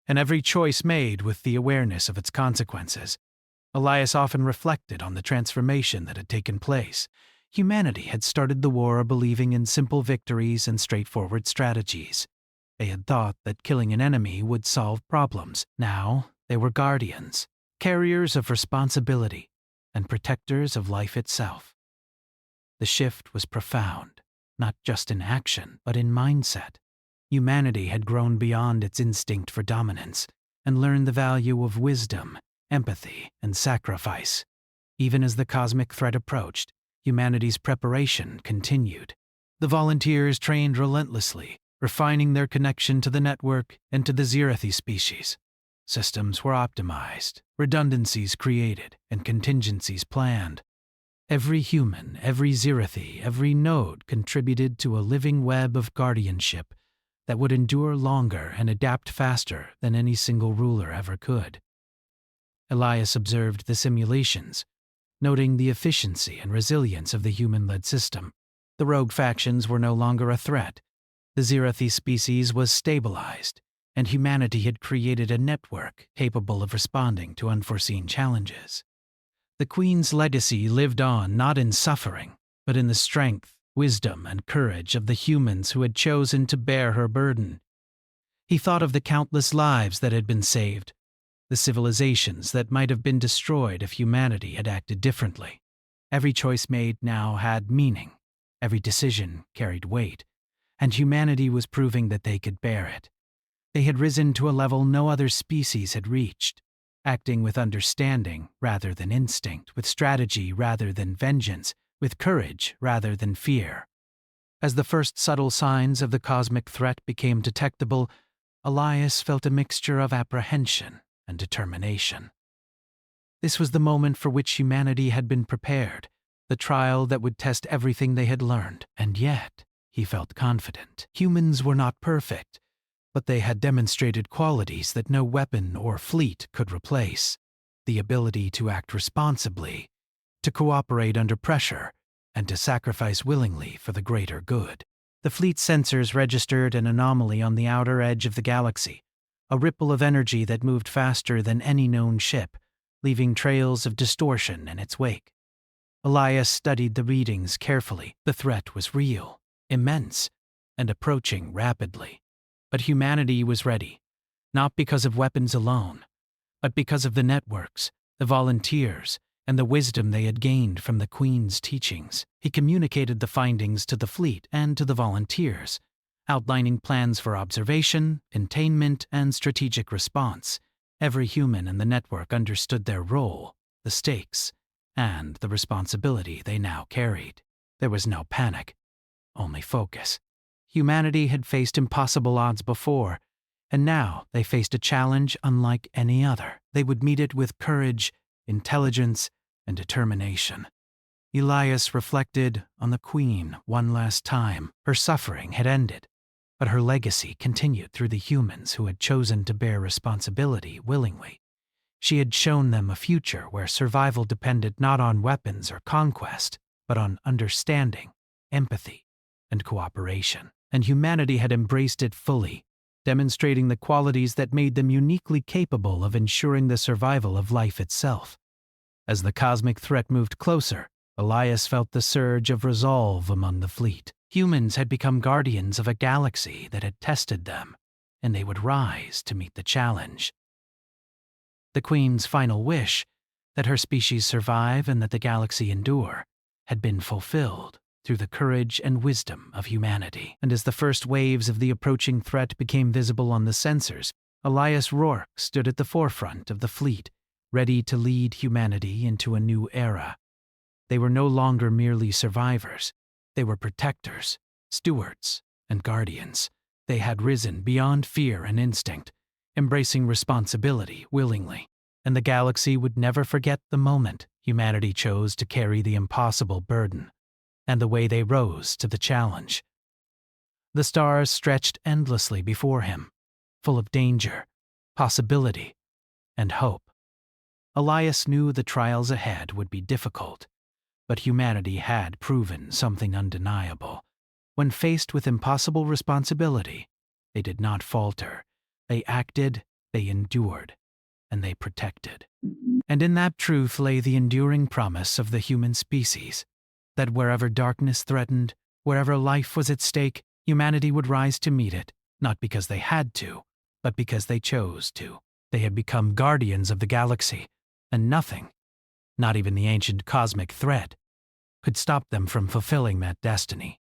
and every choice made with the awareness of its consequences. Elias often reflected on the transformation that had taken place. Humanity had started the war believing in simple victories and straightforward strategies. They had thought that killing an enemy would solve problems. Now, they were guardians, carriers of responsibility, and protectors of life itself. The shift was profound, not just in action, but in mindset. Humanity had grown beyond its instinct for dominance and learned the value of wisdom, empathy, and sacrifice. Even as the cosmic threat approached, humanity's preparation continued. The volunteers trained relentlessly, refining their connection to the network and to the Zirathi species. Systems were optimized, redundancies created, and contingencies planned. Every human, every Zirathi, every node contributed to a living web of guardianship that would endure longer and adapt faster than any single ruler ever could. Elias observed the simulations, noting the efficiency and resilience of the human-led system. The rogue factions were no longer a threat. The Zirathi species was stabilized, and humanity had created a network capable of responding to unforeseen challenges. The Queen's legacy lived on not in suffering, but in the strength, wisdom and courage of the humans who had chosen to bear her burden. He thought of the countless lives that had been saved, the civilizations that might have been destroyed if humanity had acted differently. Every choice made now had meaning, every decision carried weight, and humanity was proving that they could bear it. They had risen to a level no other species had reached, acting with understanding rather than instinct, with strategy rather than vengeance, with courage rather than fear. As the first subtle signs of the cosmic threat became detectable, Elias felt a mixture of apprehension and determination. This was the moment for which humanity had been prepared, the trial that would test everything they had learned, and yet he felt confident. Humans were not perfect, but they had demonstrated qualities that no weapon or fleet could replace: the ability to act responsibly, to cooperate under pressure, and to sacrifice willingly for the greater good. The fleet's sensors registered an anomaly on the outer edge of the galaxy, a ripple of energy that moved faster than any known ship, leaving trails of distortion in its wake. Elias studied the readings carefully. The threat was real, immense, and approaching rapidly. But humanity was ready, not because of weapons alone, but because of the networks, the volunteers, and the wisdom they had gained from the Queen's teachings. He communicated the findings to the fleet and to the volunteers, outlining plans for observation, containment, and strategic response. Every human in the network understood their role, the stakes, and the responsibility they now carried. There was no panic, only focus. Humanity had faced impossible odds before, and now they faced a challenge unlike any other. They would meet it with courage, intelligence, and determination. Elias reflected on the Queen one last time. Her suffering had ended, but her legacy continued through the humans who had chosen to bear responsibility willingly. She had shown them a future where survival depended not on weapons or conquest, but on understanding, empathy, and cooperation. And humanity had embraced it fully, demonstrating the qualities that made them uniquely capable of ensuring the survival of life itself. As the cosmic threat moved closer, Elias felt the surge of resolve among the fleet. Humans had become guardians of a galaxy that had tested them, and they would rise to meet the challenge. The Queen's final wish, that her species survive and that the galaxy endure, had been fulfilled through the courage and wisdom of humanity. And as the first waves of the approaching threat became visible on the sensors, Elias Rourke stood at the forefront of the fleet, ready to lead humanity into a new era. They were no longer merely survivors. They were protectors, stewards, and guardians. They had risen beyond fear and instinct, embracing responsibility willingly. And the galaxy would never forget the moment humanity chose to carry the impossible burden, and the way they rose to the challenge. The stars stretched endlessly before him, full of danger, possibility, and hope. Elias knew the trials ahead would be difficult, but humanity had proven something undeniable. When faced with impossible responsibility, they did not falter. They acted, they endured, and they protected. And in that truth lay the enduring promise of the human species, that wherever darkness threatened, wherever life was at stake, humanity would rise to meet it, not because they had to, but because they chose to. They had become guardians of the galaxy, and nothing, not even the ancient cosmic threat, could stop them from fulfilling that destiny.